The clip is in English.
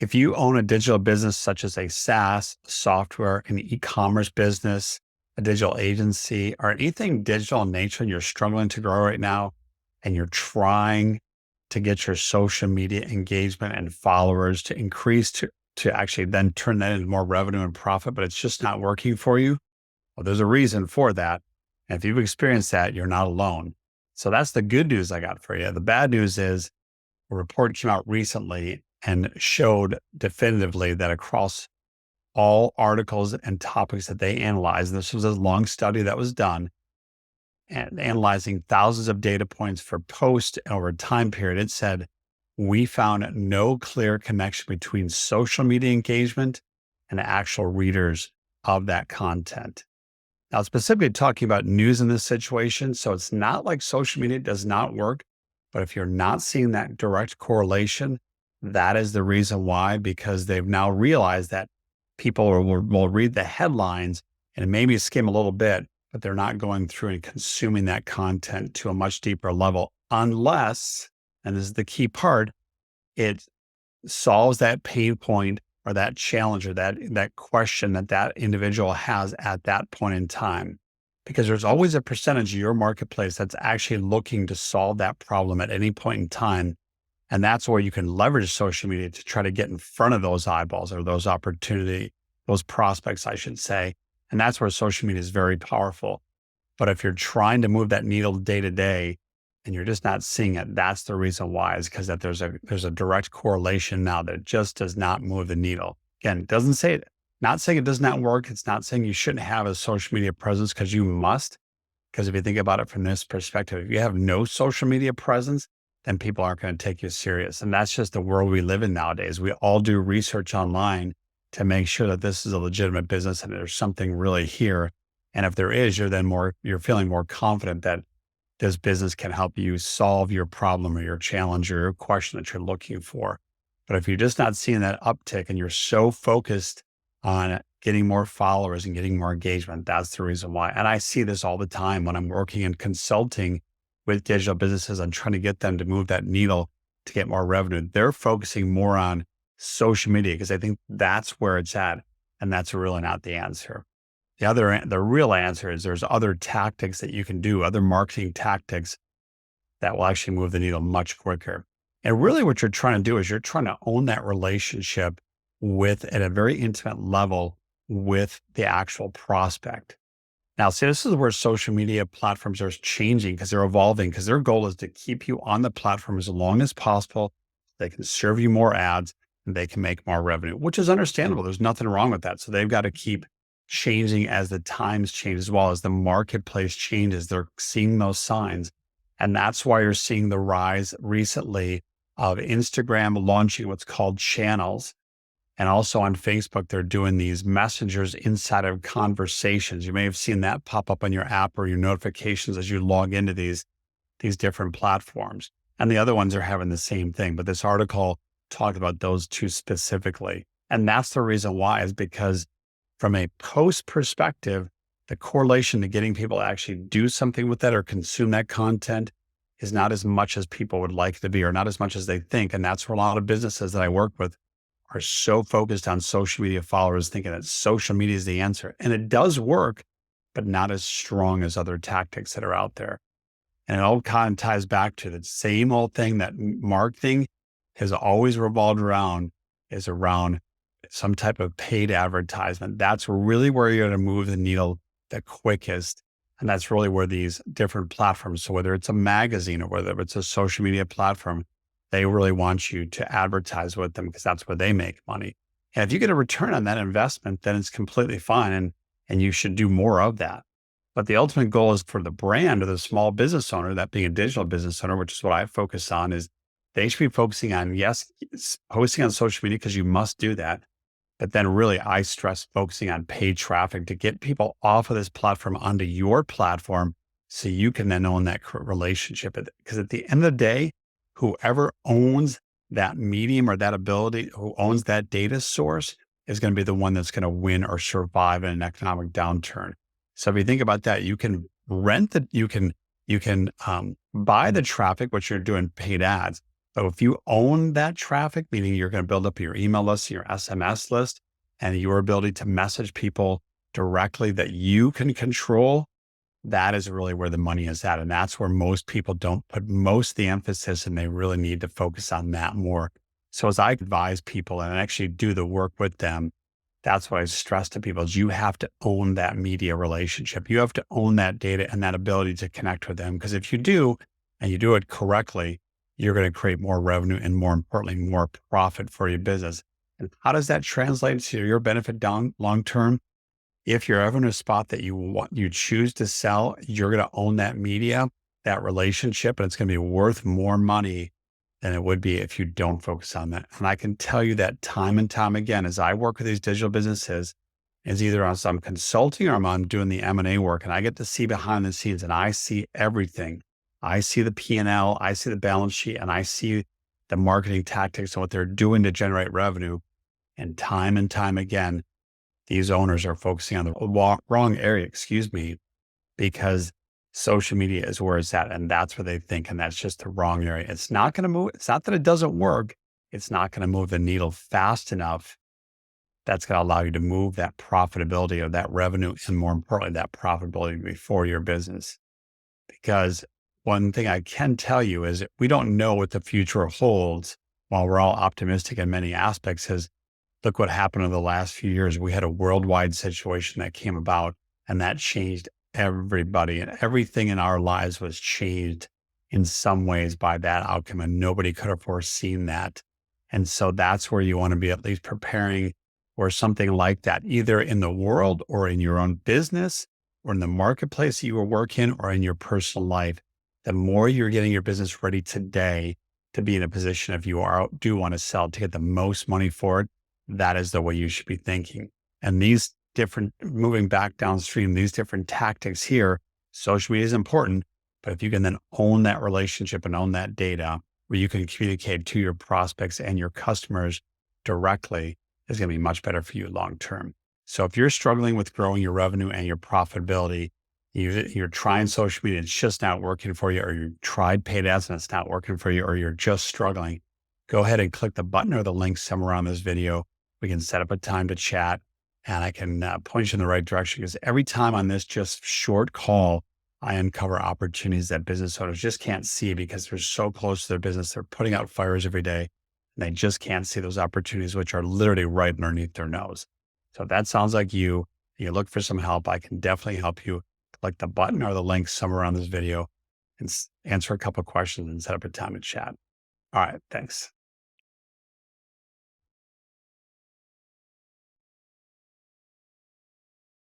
If you own a digital business such as a SaaS, software, an e-commerce business, a digital agency, or anything digital in nature, and you're struggling to grow right now, and you're trying to get your social media engagement and followers to increase to actually then turn that into more revenue and profit, but it's just not working for you. Well, there's a reason for that. And if you've experienced that, you're not alone. So that's the good news I got for you. The bad news is a report came out recently and showed definitively that across all articles and topics that they analyzed, this was a long study that was done and analyzing thousands of data points for post over a time period. It said, we found no clear connection between social media engagement and actual readers of that content. Now, specifically talking about news in this situation. So it's not like social media does not work, but if you're not seeing that direct correlation, that is the reason why, because they've now realized that people will read the headlines and maybe skim a little bit, but they're not going through and consuming that content to a much deeper level unless, and this is the key part, it solves that pain point or that challenge or that question that individual has at that point in time. Because there's always a percentage of your marketplace that's actually looking to solve that problem at any point in time. And that's where you can leverage social media to try to get in front of those eyeballs or those those prospects, I should say. And that's where social media is very powerful. But if you're trying to move that needle day to day and you're just not seeing it, that's the reason why, is because that there's a direct correlation now that it just does not move the needle. Again, it doesn't say it, not saying it does not work. It's not saying you shouldn't have a social media presence, because you must. Because if you think about it from this perspective, if you have no social media presence, then people aren't going to take you serious. And that's just the world we live in nowadays. We all do research online to make sure that this is a legitimate business and there's something really here. And if there is, you're feeling more confident that this business can help you solve your problem or your challenge or your question that you're looking for. But if you're just not seeing that uptick and you're so focused on getting more followers and getting more engagement, that's the reason why. And I see this all the time when I'm working in consulting with digital businesses. I'm trying to get them to move that needle to get more revenue. They're focusing more on social media because I think that's where it's at. And that's really not the answer. The real answer is there's other tactics that you can do, other marketing tactics that will actually move the needle much quicker. And really what you're trying to do is you're trying to own that relationship at a very intimate level with the actual prospect. Now, see, this is where social media platforms are changing, because they're evolving, because their goal is to keep you on the platform as long as possible. They can serve you more ads and they can make more revenue, which is understandable. There's nothing wrong with that. So they've got to keep changing as the times change, as well as the marketplace changes. They're seeing those signs. And that's why you're seeing the rise recently of Instagram launching what's called channels. And also on Facebook, they're doing these messengers inside of conversations. You may have seen that pop up on your app or your notifications as you log into these different platforms. And the other ones are having the same thing. But this article talked about those two specifically. And that's the reason why, is because from a post perspective, the correlation to getting people to actually do something with that or consume that content is not as much as people would like to be, or not as much as they think. And that's where a lot of businesses that I work with are so focused on social media followers, thinking that social media is the answer. And it does work, but not as strong as other tactics that are out there. And it all kind of ties back to the same old thing that marketing has always revolved around, is around some type of paid advertisement. That's really where you're going to move the needle the quickest. And that's really where these different platforms, so whether it's a magazine or whether it's a social media platform, they really want you to advertise with them, because that's where they make money. And if you get a return on that investment, then it's completely fine. And you should do more of that. But the ultimate goal is for the brand or the small business owner, that being a digital business owner, which is what I focus on, is they should be focusing on, yes, posting on social media, because you must do that. But then really, I stress focusing on paid traffic to get people off of this platform onto your platform, so you can then own that relationship. Because at the end of the day, whoever owns that medium or that ability, who owns that data source, is going to be the one that's going to win or survive in an economic downturn. So if you think about that, you can rent you can buy the traffic, which you're doing paid ads, So if you own that traffic, meaning you're going to build up your email list, your SMS list, and your ability to message people directly that you can control, that is really where the money is at. And that's where most people don't put most of the emphasis, and they really need to focus on that more. So as I advise people and actually do the work with them, that's what I stress to people is you have to own that media relationship. You have to own that data and that ability to connect with them. Because if you do, and you do it correctly, you're going to create more revenue and more importantly, more profit for your business. And how does that translate to your benefit down long term? If you're ever in a spot that you choose to sell, you're going to own that media, that relationship, and it's going to be worth more money than it would be if you don't focus on that. And I can tell you that time and time again, as I work with these digital businesses, is either on some consulting or I'm doing the M&A work, and I get to see behind the scenes and I see everything. I see the P&L, I see the balance sheet, and I see the marketing tactics and what they're doing to generate revenue. And time again, these owners are focusing on the wrong area, because social media is where it's at. And that's where they think, and that's just the wrong area. It's not going to move. It's not that it doesn't work. It's not going to move the needle fast enough. That's going to allow you to move that profitability of that revenue and more importantly, that profitability before your business. Because one thing I can tell you is that we don't know what the future holds. While we're all optimistic in many aspects, is look what happened in the last few years. We had a worldwide situation that came about, and that changed everybody, and everything in our lives was changed in some ways by that outcome. And nobody could have foreseen that. And so that's where you want to be at least preparing for something like that, either in the world or in your own business or in the marketplace that you work in or in your personal life. The more you're getting your business ready today to be in a position, if you do want to sell, to get the most money for it, that is the way you should be thinking. And these different, moving back downstream, these different tactics here, social media is important, but if you can then own that relationship and own that data where you can communicate to your prospects and your customers directly, is going to be much better for you long term. So if you're struggling with growing your revenue and your profitability, you're trying social media, it's just not working for you, or you tried paid ads and it's not working for you, or you're just struggling, go ahead and click the button or the link somewhere on this video. We can set up a time to chat, and I can point you in the right direction, because every time on this just short call, I uncover opportunities that business owners just can't see because they're so close to their business. They're putting out fires every day, and they just can't see those opportunities, which are literally right underneath their nose. So if that sounds like you look for some help, I can definitely help you. Click the button or the link somewhere on this video and answer a couple of questions and set up a time to chat. All right. Thanks.